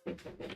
This is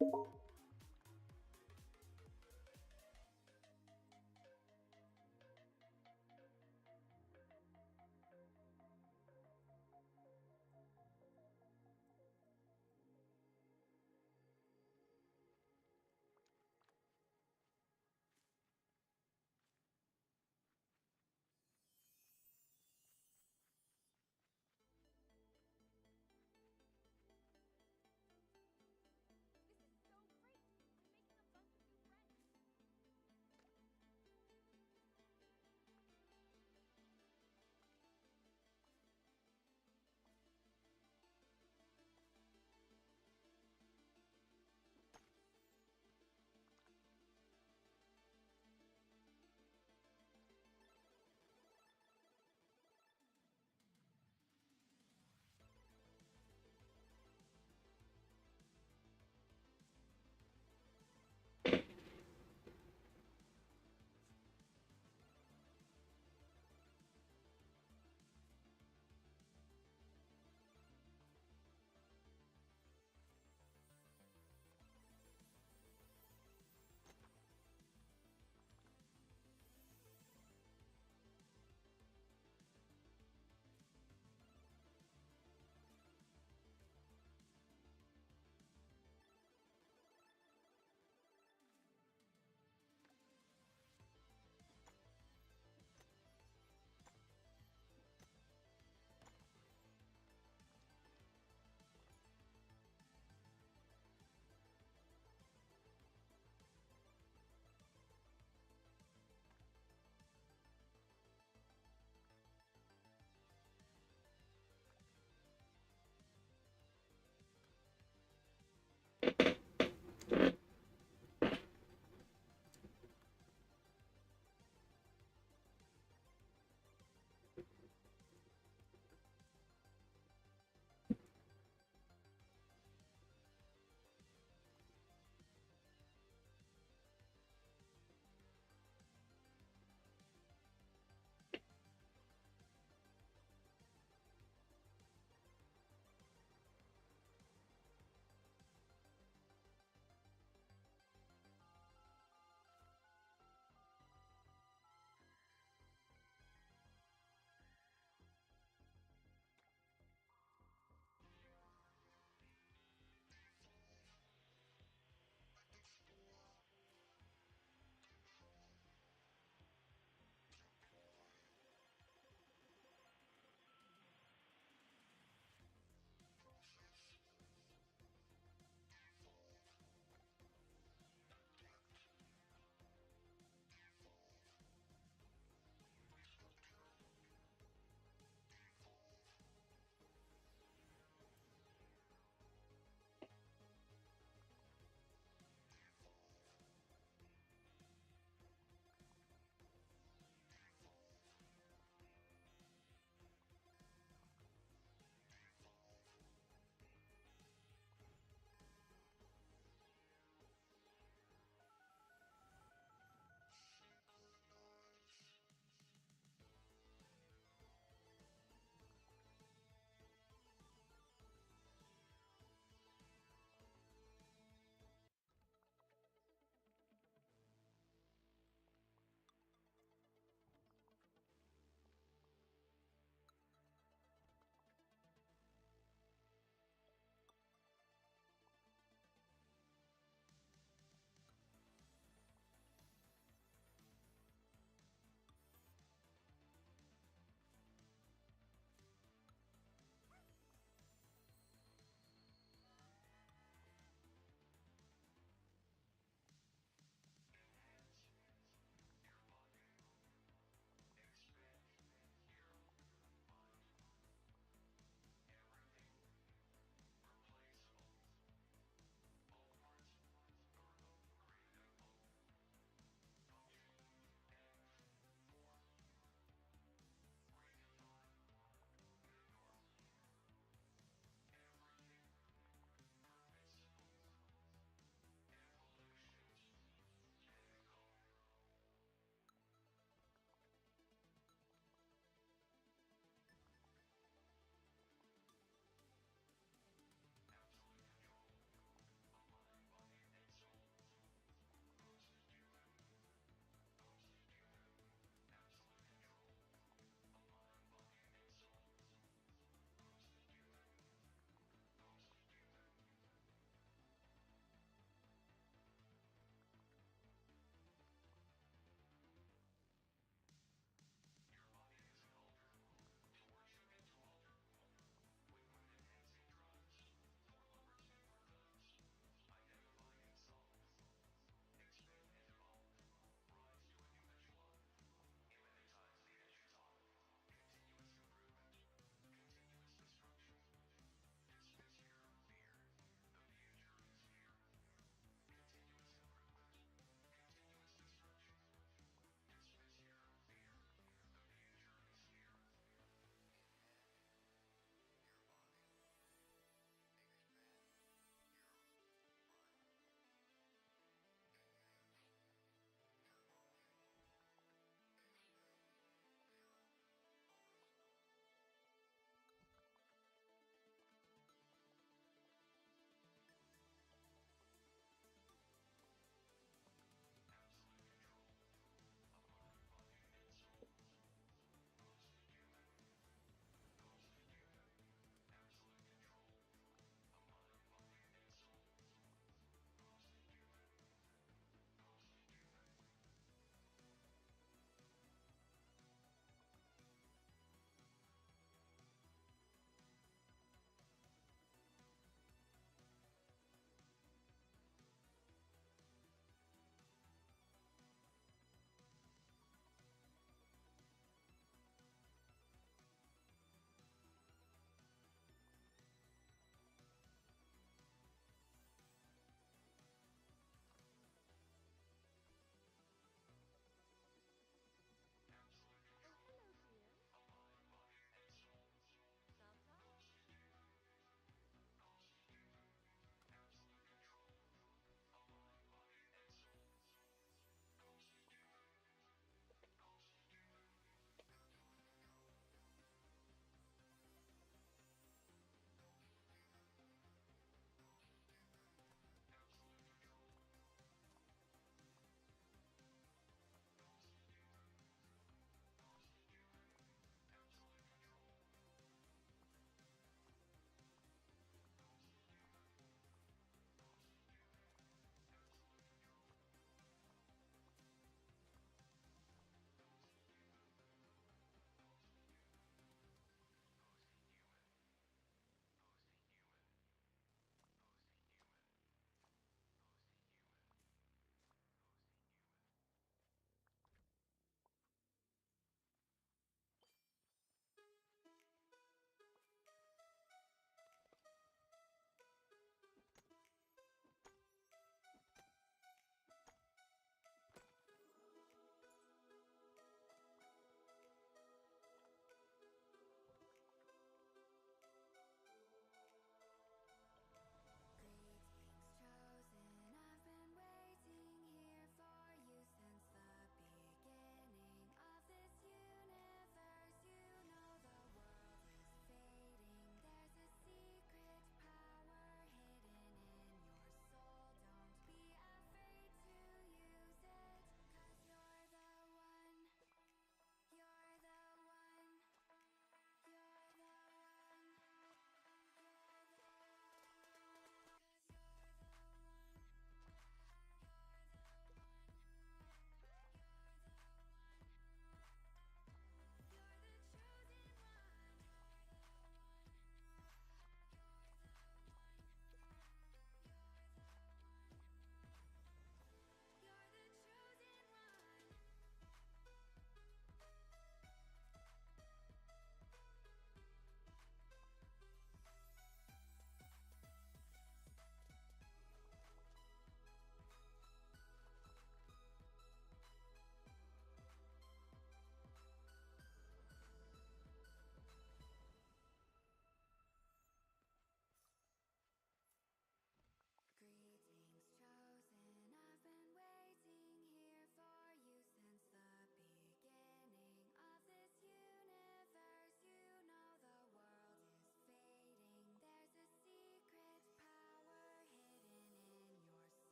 so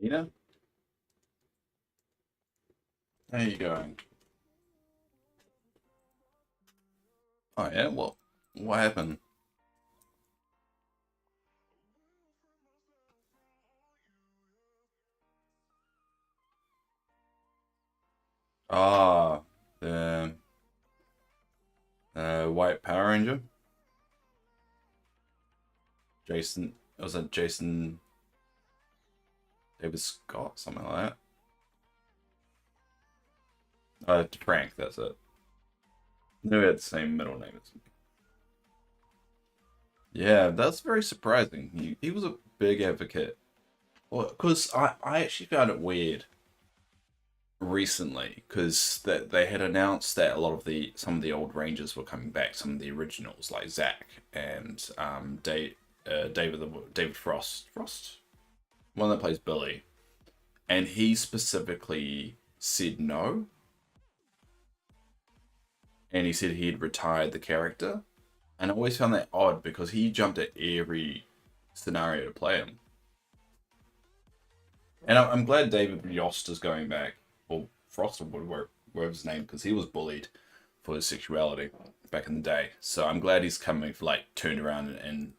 Nina, how you going? Oh yeah, what happened? Ah, the White Power Ranger, Jason. Was it Jason David Scott, something like that? Frank, that's it. No, we had the same middle name as him. Yeah, that's very surprising. He was a big advocate. Well, because I actually found it weird recently because that they had announced that a lot of the some of the old Rangers were coming back, some of the originals like Zach and David Frost, one that plays Billy, and he specifically said no, and he said he'd retired the character, and I always found that odd because he jumped at every scenario to play him, and I'm glad David Yost is going back, or Frost or whatever his name, because he was bullied for his sexuality back in the day. So I'm glad he's coming for like turned around and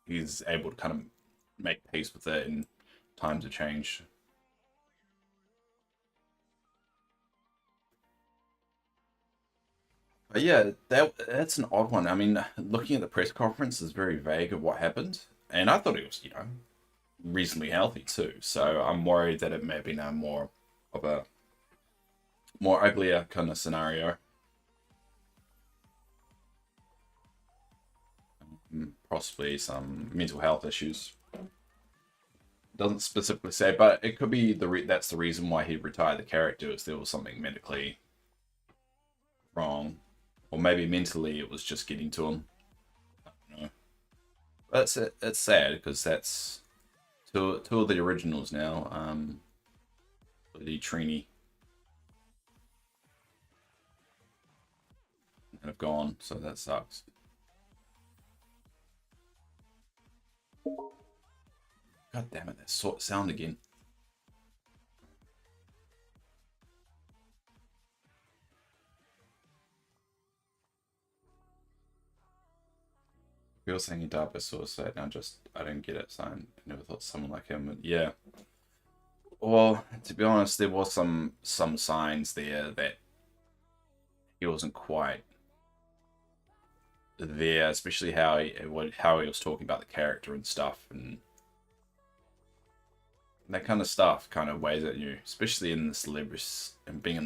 he's able to kind of make peace with it and times have changed. But yeah, that's an odd one. I mean, looking at the press conference is very vague of what happened, and I thought he was, reasonably healthy too. So I'm worried that it may be now more of a more uglier kind of scenario. Possibly some mental health issues. Doesn't specifically say, but it could be that's the reason why he retired the character is there was something medically wrong, or maybe mentally it was just getting to him. You know, but it's sad because that's two of the originals now. The Trini have gone, so that sucks. God damn it, that sort of sound again. People saying he died by suicide. Now, just I don't get it. So I never thought someone like him. Yeah. Well, to be honest, there was some signs there that he wasn't quite there, especially how he was talking about the character and stuff, and that kind of stuff kind of weighs at you, especially in the celebrities and being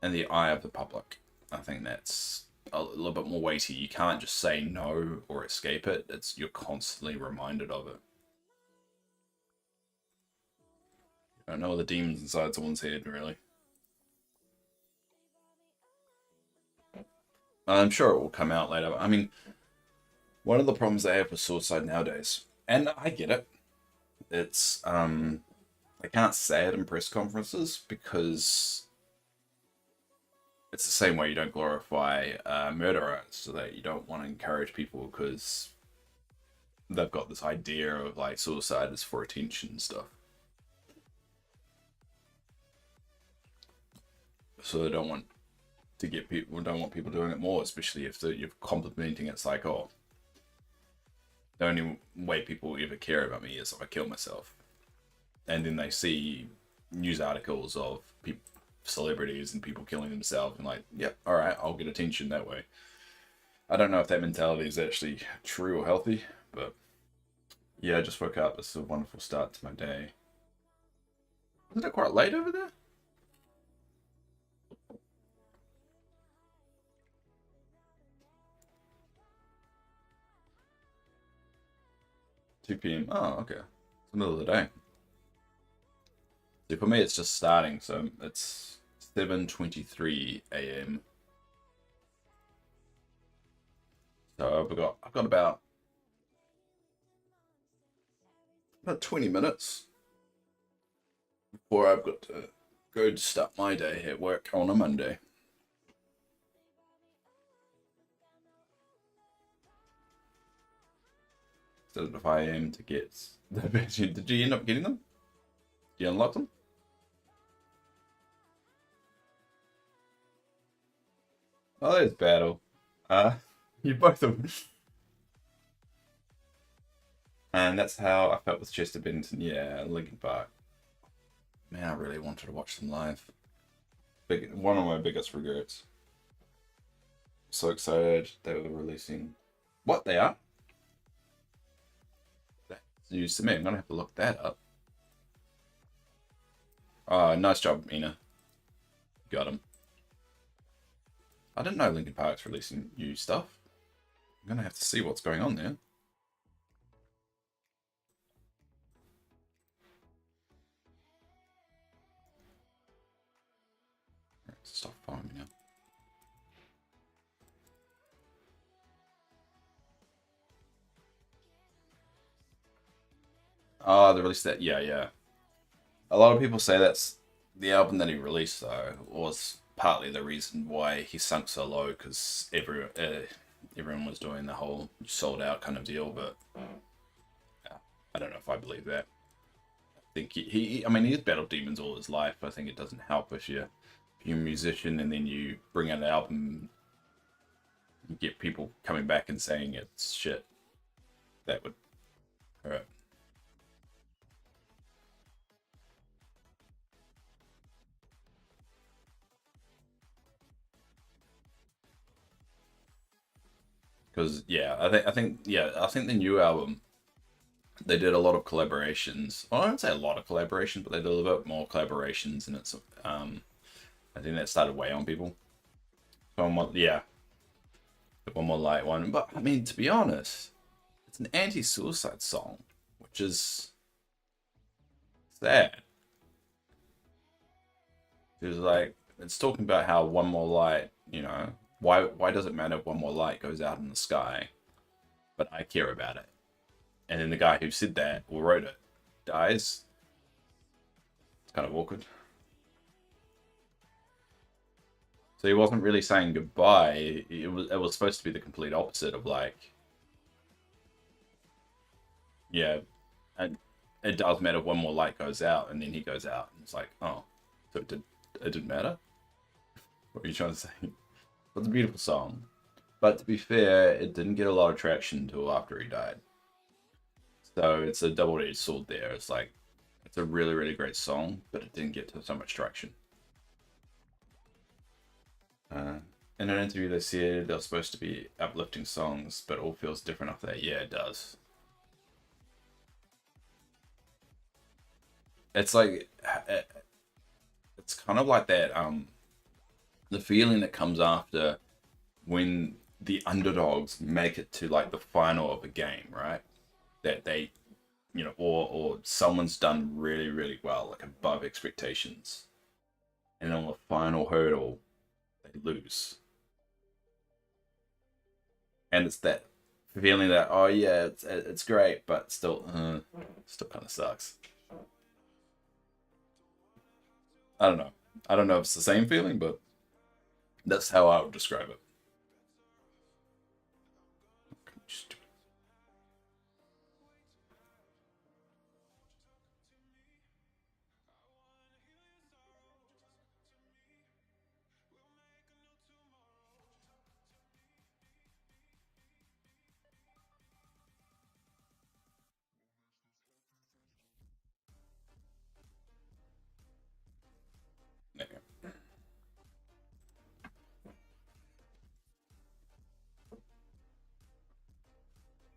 in the eye of the public. I think that's a little bit more weighty. You can't just say no or escape it. It's you're constantly reminded of it. I don't know all the demons inside someone's head, really. I'm sure it will come out later. I mean, one of the problems they have with suicide nowadays, and I get it, it's I can't say it in press conferences because it's the same way you don't glorify murderers, so that you don't want to encourage people because they've got this idea of like suicide is for attention and stuff. So they don't want people doing it more, especially if you're complimenting it's like, oh, the only way people ever care about me is if I kill myself. And then they see news articles of people, celebrities and people killing themselves, and like, yep, all right, I'll get attention that way. I don't know if that mentality is actually true or healthy, but yeah, I just woke up. It's a wonderful start to my day. Isn't it quite late over there? 2 p.m. Oh, okay. It's the middle of the day. See, for me, it's just starting, so it's 7:23 a.m. So I've got about 20 minutes before I've got to go to start my day at work on a Monday. 7 to 5 a.m. to get the Did you end up getting them? You unlock them? Oh, there's battle. You both of them. And that's how I felt with Chester Bennington. Yeah, Linkin Park. Man, I really wanted to watch them live. One of my biggest regrets. So excited they were releasing. What they are? That's news to me. I'm gonna have to look that up. Oh, nice job, Mina. Got him. I didn't know Linkin Park's releasing new stuff. I'm gonna have to see what's going on there. Stop following me now. Oh, they released that. Yeah, yeah. A lot of people say that's the album that he released, though, was partly the reason why he sunk so low, because everyone was doing the whole sold out kind of deal, but I don't know if I believe that. I think I mean, he's battled demons all his life. I think it doesn't help if you're a musician and then you bring out an album, you get people coming back and saying it's shit. That would hurt. Because yeah, I think the new album they did a lot of collaborations. Well, I don't say a lot of collaborations, but they did a little bit more collaborations, and it's I think that started weighing on people. So yeah, the one more light one. But I mean, to be honest, it's an anti-suicide song, which is sad. It's like it's talking about how one more light, why does it matter if one more light goes out in the sky, but I care about it. And then the guy who said that or wrote it dies. It's kind of awkward. So he wasn't really saying goodbye. It was supposed to be the complete opposite of like, yeah, and it does matter if one more light goes out, and then he goes out, and it's like, oh, so it didn't matter. What are you trying to say? It's a beautiful song, but to be fair, it didn't get a lot of traction until after he died. So it's a double-edged sword there. It's like it's a really, really great song, but it didn't get to so much traction. In an interview, they said they're supposed to be uplifting songs, but all feels different after that. Yeah, it does. It's like it's kind of like that. The feeling that comes after when the underdogs make it to like the final of a game, right? That they, or someone's done really, really well, like above expectations, and on the final hurdle, they lose, and it's that feeling that oh yeah, it's great, but still kind of sucks. I don't know. I don't know if it's the same feeling, but that's how I would describe it. Just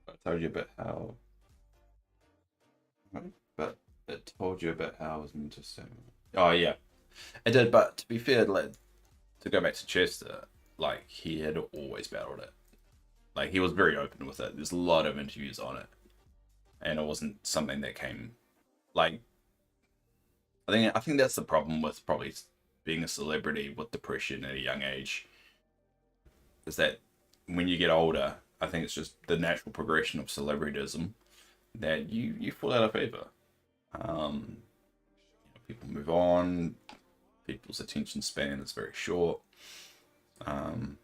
I told you about how, but it told you about how I was meant to say. Oh yeah, it did. But to be fair, like to go back to Chester, like he had always battled it. Like he was very open with it. There's a lot of interviews on it, and it wasn't something that came like I think that's the problem with probably being a celebrity with depression at a young age is that when you get older, I think it's just the natural progression of celebrityism that you fall out of favor. Um, People move on. People's attention span is very short. Um,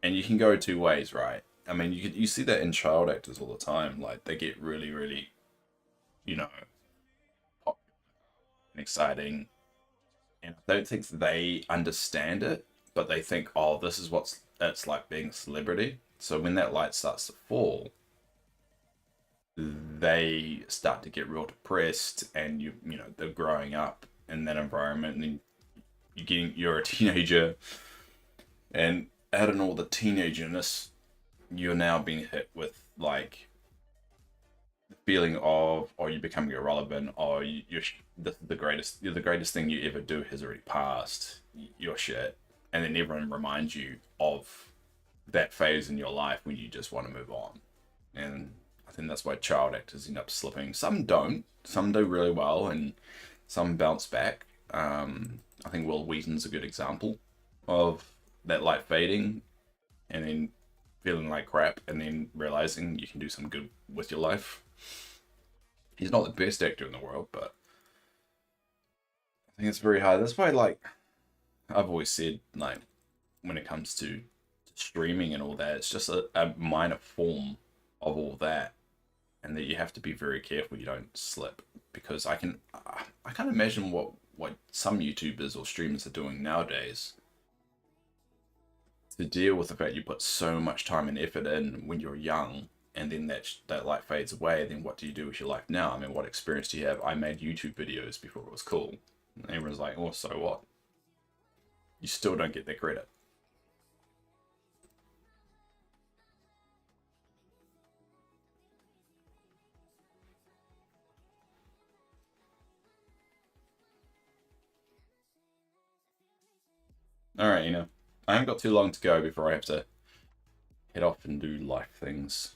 and you can go two ways, right? I mean, you see that in child actors all the time. Like they get really, really, you know, and exciting. And I don't think they understand it, but they think, oh, this is what it's like being a celebrity. So when that light starts to fall, they start to get real depressed, and you know they're growing up in that environment, and then you're a teenager, and out of all the teenagerness, you're now being hit with like the feeling of, or you becoming irrelevant, or this is the greatest, you're the greatest thing you ever do has already passed, your shit, and then everyone reminds you of that phase in your life when you just want to move on. And I think that's why child actors end up slipping. Some don't, some do really well, and some bounce back. I think Will Wheaton's a good example of that light fading and then feeling like crap and then realizing you can do some good with your life. He's not the best actor in the world, but I think it's very hard. That's why, like, I've always said, like, when it comes to streaming and all that, it's just a minor form of all that, and that you have to be very careful you don't slip, because I can't imagine what some YouTubers or streamers are doing nowadays to deal with the fact you put so much time and effort in when you're young, and then that light fades away. Then what do you do with your life now? I mean, what experience do you have? I made YouTube videos before it was cool. And everyone's like, oh, so what? You still don't get the credit. All right, I haven't got too long to go before I have to head off and do life things.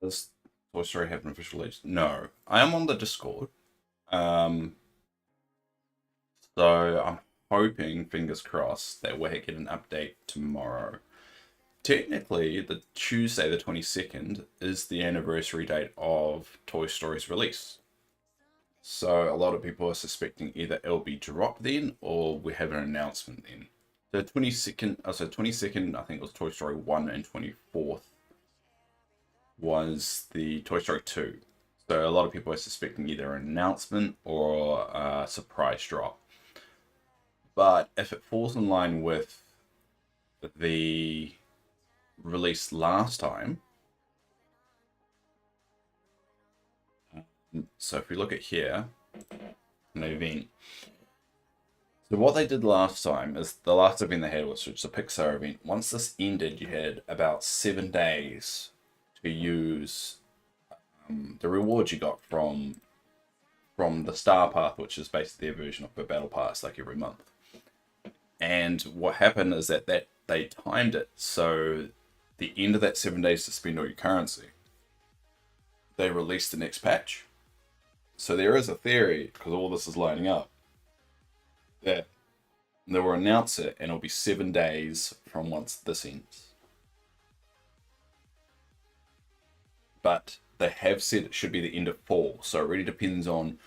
Does Toy Story have an official release? No. I am on the Discord. Um, so I'm hoping, fingers crossed, that we'll get an update tomorrow. Technically, the Tuesday, the 22nd, is the anniversary date of Toy Story's release. So a lot of people are suspecting either it'll be dropped then or we have an announcement then. The 22nd, so 22nd, I think it was Toy Story 1, and 24th was the Toy Story 2. So a lot of people are suspecting either an announcement or a surprise drop. But if it falls in line with the release last time, so if we look at here, an event. So what they did last time is the last event they had was a Pixar event. Once this ended, you had about 7 days to use the rewards you got from the Star Path, which is basically their version of the Battle Pass, like every month. And what happened is that they timed it so the end of that 7 days to spend all your currency, they released the next patch. So there is a theory, because all this is lining up, that they will announce it and it'll be 7 days from once this ends. But they have said it should be the end of fall, so it really depends on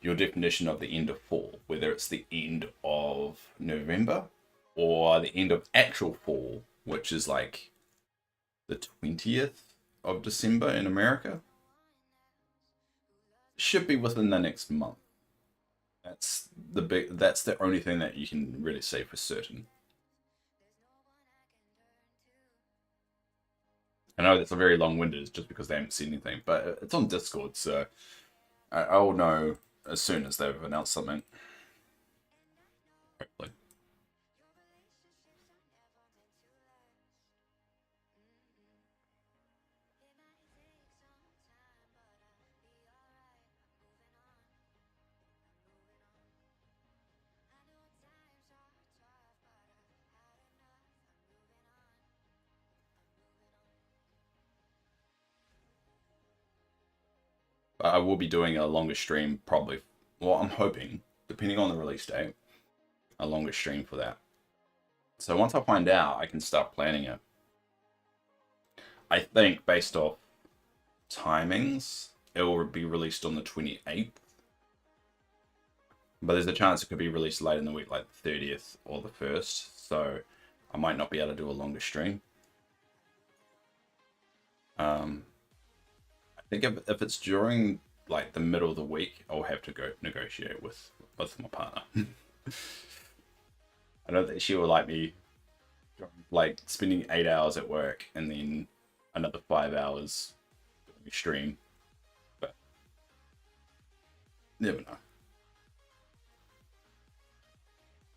your definition of the end of fall, whether it's the end of November or the end of actual fall, which is like the 20th of December in America. Should be within the next month. That's the only thing that you can really say for certain. I know that's a very long-winded just because they haven't seen anything, but it's on Discord, so I'll know as soon as they've announced something. Hopefully. But I will be doing a longer stream probably. Well, I'm hoping, depending on the release date, a longer stream for that. So once I find out, I can start planning it. I think based off timings, it will be released on the 28th. But there's a chance it could be released late in the week, like the 30th or the 1st. So I might not be able to do a longer stream. I think if it's during like the middle of the week, I'll have to go negotiate with my partner. I know that she will like me like spending 8 hours at work and then another 5 hours doing stream, but never know.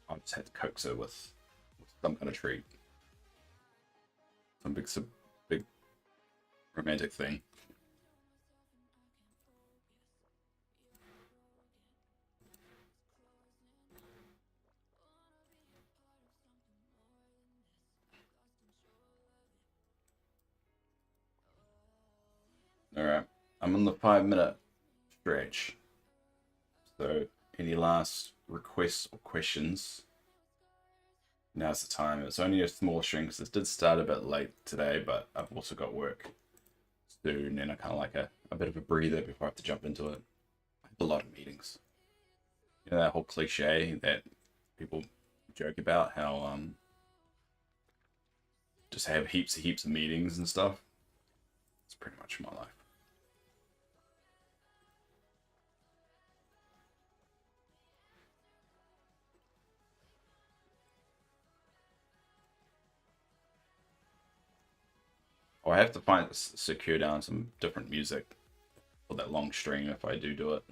I just had to coax her with some kind of treat, some big romantic thing. All right, I'm on the 5 minute stretch. So, any last requests or questions? Now's the time. It's only a small stream because it did start a bit late today, but I've also got work soon, and I kind of like a bit of a breather before I have to jump into it. I have a lot of meetings. You know that whole cliche that people joke about how just have heaps of meetings and stuff. It's pretty much my life. Or I have to secure down some different music for that long stream if I do it.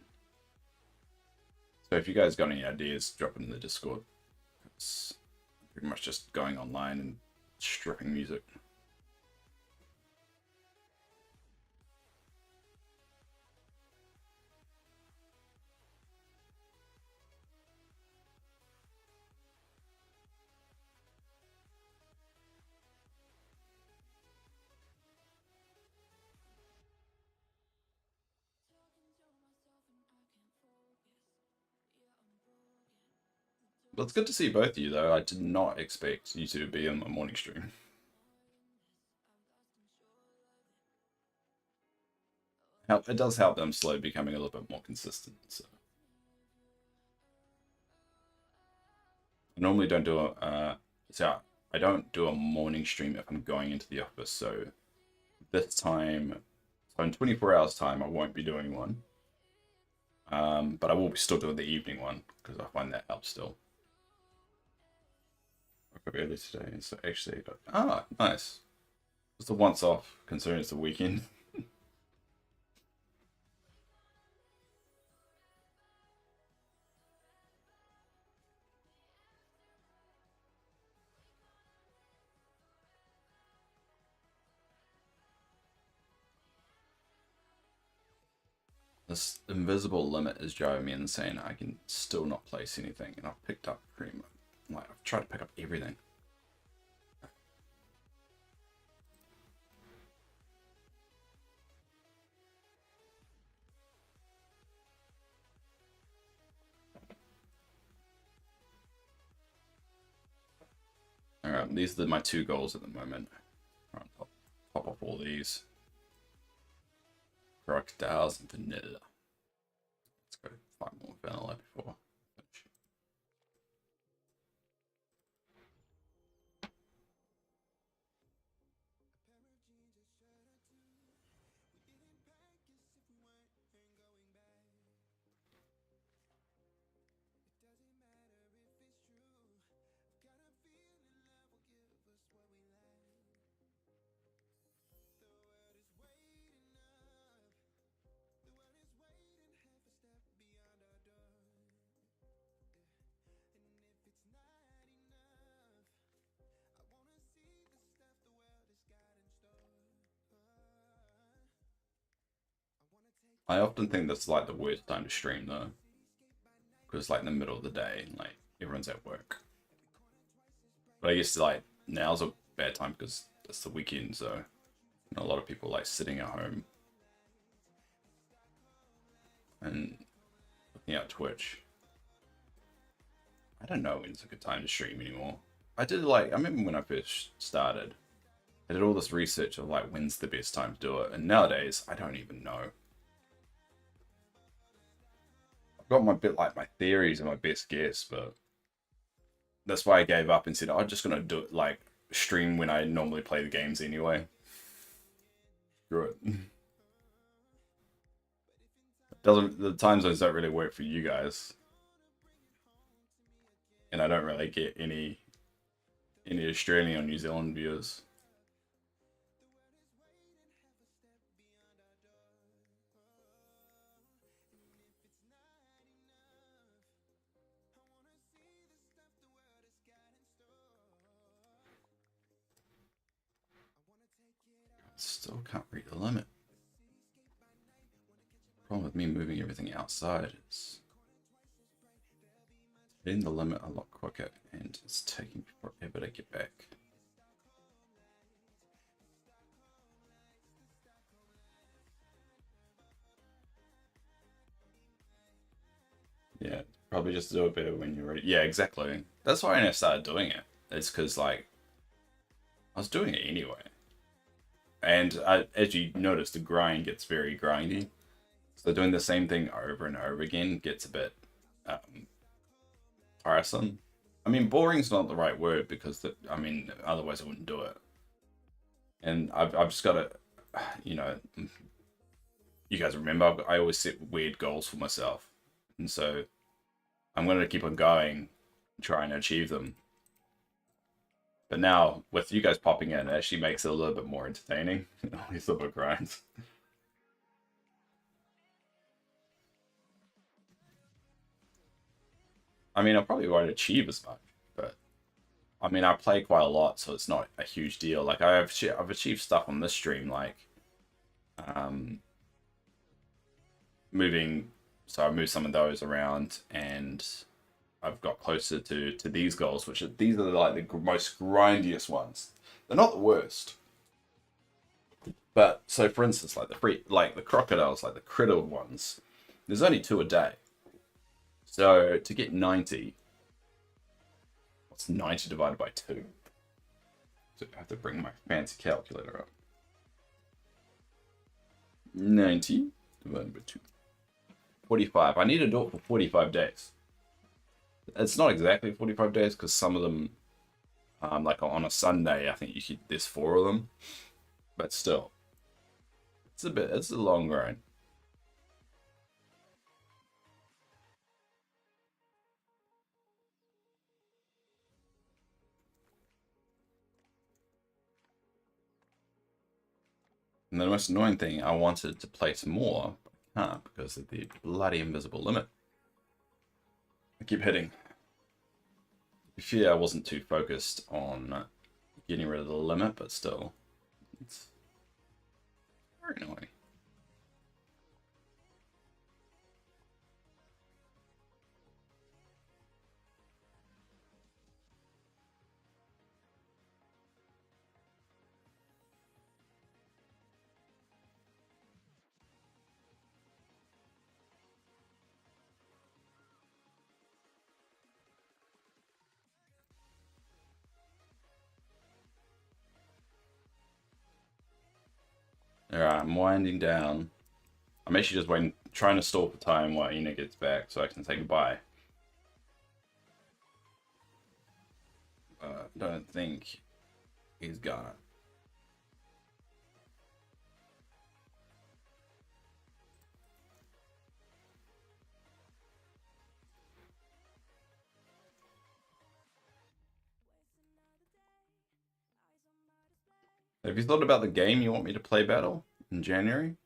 So if you guys got any ideas, drop it in the Discord. It's pretty much just going online and stripping music. Well, it's good to see both of you, though. I did not expect you to be on my morning stream. It does help them slowly becoming a little bit more consistent. So I normally don't do I don't do a morning stream if I'm going into the office. So this time, so in 24 hours time, I won't be doing one. But I will be still doing the evening one because I find that helps still. Woke up early today, so actually, nice. It's the once off, considering it's the weekend. This invisible limit is driving me insane. I can still not place anything, and I've picked up pretty much. Like, I've tried to pick up everything. Alright, these are my 2 goals at the moment. Alright, I'll pop off all these. Crocodiles and vanilla. Let's go find more vanilla before I finish. I often think that's like the worst time to stream though, because like in the middle of the day, like everyone's at work. But I guess like now's a bad time because it's the weekend, so you know, a lot of people like sitting at home and looking at Twitch. I don't know when it's a good time to stream anymore. I remember when I first started, I did all this research of like when's the best time to do it, and nowadays I don't even know. Got my theories and my best guess, but that's why I gave up and said I'm just gonna do it like stream when I normally play the games anyway. Screw it. The time zones don't really work for you guys, and I don't really get any Australian or New Zealand viewers. Still can't read the limit. Problem with me moving everything outside is hitting the limit a lot quicker, and it's taking forever to get back. Yeah, probably just do it better when you're ready. Yeah, exactly. That's why I started doing it. It's because like I was doing it anyway. And as you notice, the grind gets very grindy. So doing the same thing over and over again gets a bit tiresome. I mean, boring's not the right word because otherwise I wouldn't do it. And I've just got to, you know, you guys remember I always set weird goals for myself, and so I'm going to keep on going, trying to achieve them. But now, with you guys popping in, it actually makes it a little bit more entertaining. These little grinds. I mean, I probably won't achieve as much, but I mean, I play quite a lot, so it's not a huge deal. Like I've achieved stuff on this stream, like moving. So I moved some of those around, and I've got closer to these goals, these are like the most grindiest ones. They're not the worst, but so for instance, like the crocodiles, like the critter ones, there's only 2 a day. So to get 90, What's 90 divided by 2? So I have to bring my fancy calculator up. 90 divided by 2. 45. I need to do it for 45 days. It's not exactly 45 days because some of them, like on a Sunday, I think there's 4 of them. But still, it's a long grind. And the most annoying thing, I wanted to place more, but I can't because of the bloody invisible limit. I keep hitting. I wasn't too focused on getting rid of the limit, but still, it's very annoying. Alright, I'm winding down. I'm actually just waiting, trying to stall for time while Ina gets back so I can say goodbye. Don't think he's gonna. Have you thought about the game you want me to play battle in January?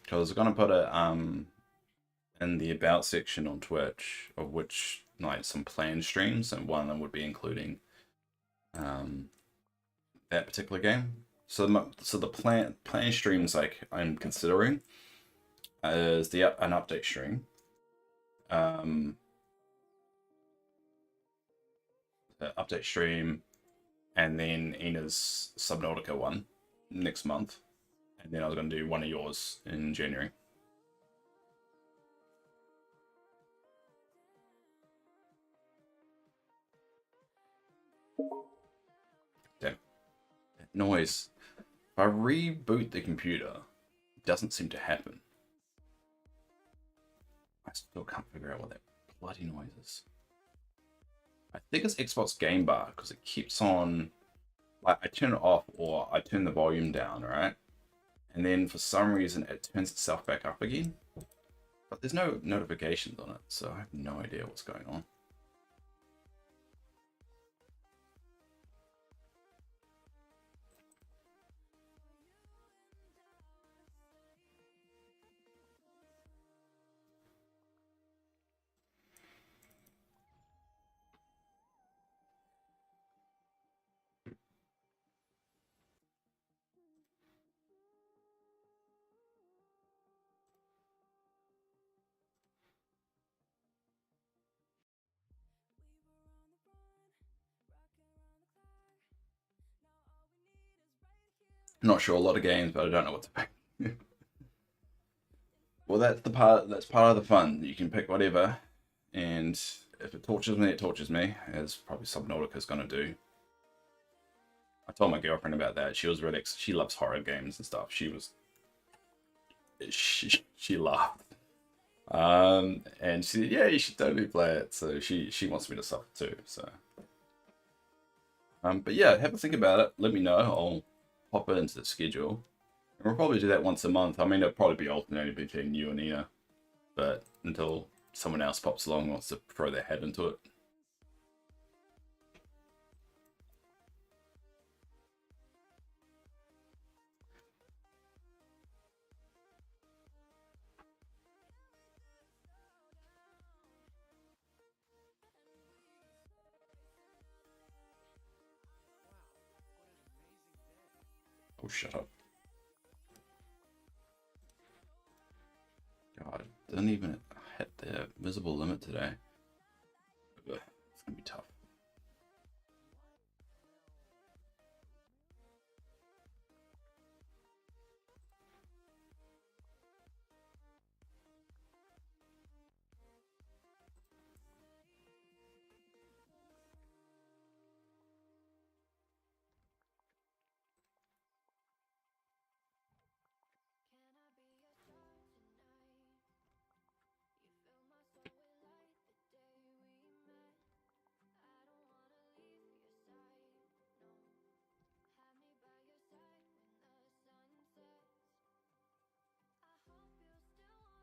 Because I was gonna put it in the about section on Twitch of which like some planned streams, and one of them would be including that particular game. So the plan streams like I'm considering is an update stream. The update stream, and then Ina's Subnautica one next month, and then I was going to do one of yours in January. Damn. That noise. If I reboot the computer, it doesn't seem to happen. I still can't figure out what that bloody noise is. I think it's Xbox Game Bar because it keeps on. Like I turn it off or I turn the volume down, right? And then for some reason it turns itself back up again. But there's no notifications on it, so I have no idea what's going on. I'm not sure a lot of games, but I don't know what to pick. Well, that's part of the fun. You can pick whatever, and if it tortures me, it tortures me, as probably Subnautica's gonna do. I told my girlfriend about that. She was really she loves horror games and stuff. She laughed. And she said, yeah, you should totally play it. So she wants me to suffer too. So but yeah, have a think about it. Let me know. I'll pop it into the schedule. And we'll probably do that once a month. I mean, it'll probably be alternating between you and Ina, but until someone else pops along and wants to throw their head into it. Oh, shut up. God, I didn't even hit the visible limit today. Ugh, it's gonna be tough.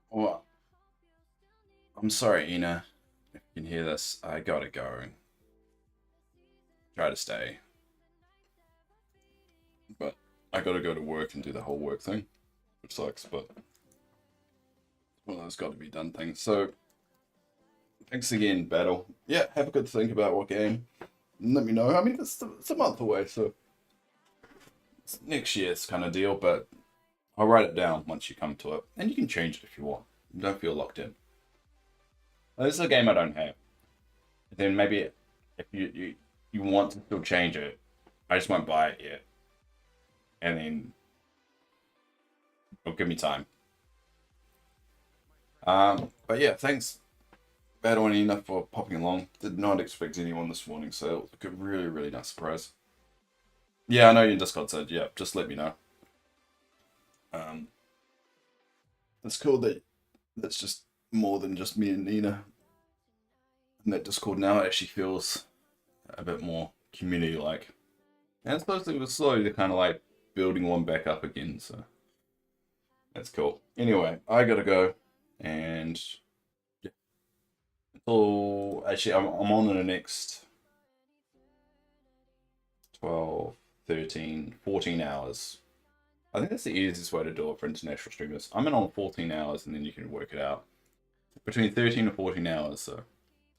Well, I'm sorry, Ina. If you can hear this, I gotta go. Try to stay. But I gotta go to work and do the whole work thing, which sucks, but one of those got to be done things. So, thanks again, Battle. Yeah, have a good think about what game. And let me know. I mean, it's a month away, so it's next year's kind of deal, but I'll write it down once you come to it. And you can change it if you want. You don't feel locked in. This is a game I don't have. Then maybe if you want to still change it, I just won't buy it yet. And then it'll give me time. But yeah, thanks, Battle and Ina, for popping along. Did not expect anyone this morning, so it was a really, really nice surprise. Yeah, I know you in Discord said, yeah, just let me know. It's cool that that's just more than just me and Nina. And that Discord now actually feels a bit more community-like. And it's supposed to be slowly kind of like building one back up again, so that's cool. Anyway, I gotta go, and yeah. So actually, I'm on in the next 12, 13, 14 hours. I think that's the easiest way to do it for international streamers. I'm in on 14 hours, and then you can work it out. Between 13 and 14 hours, so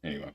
anyway.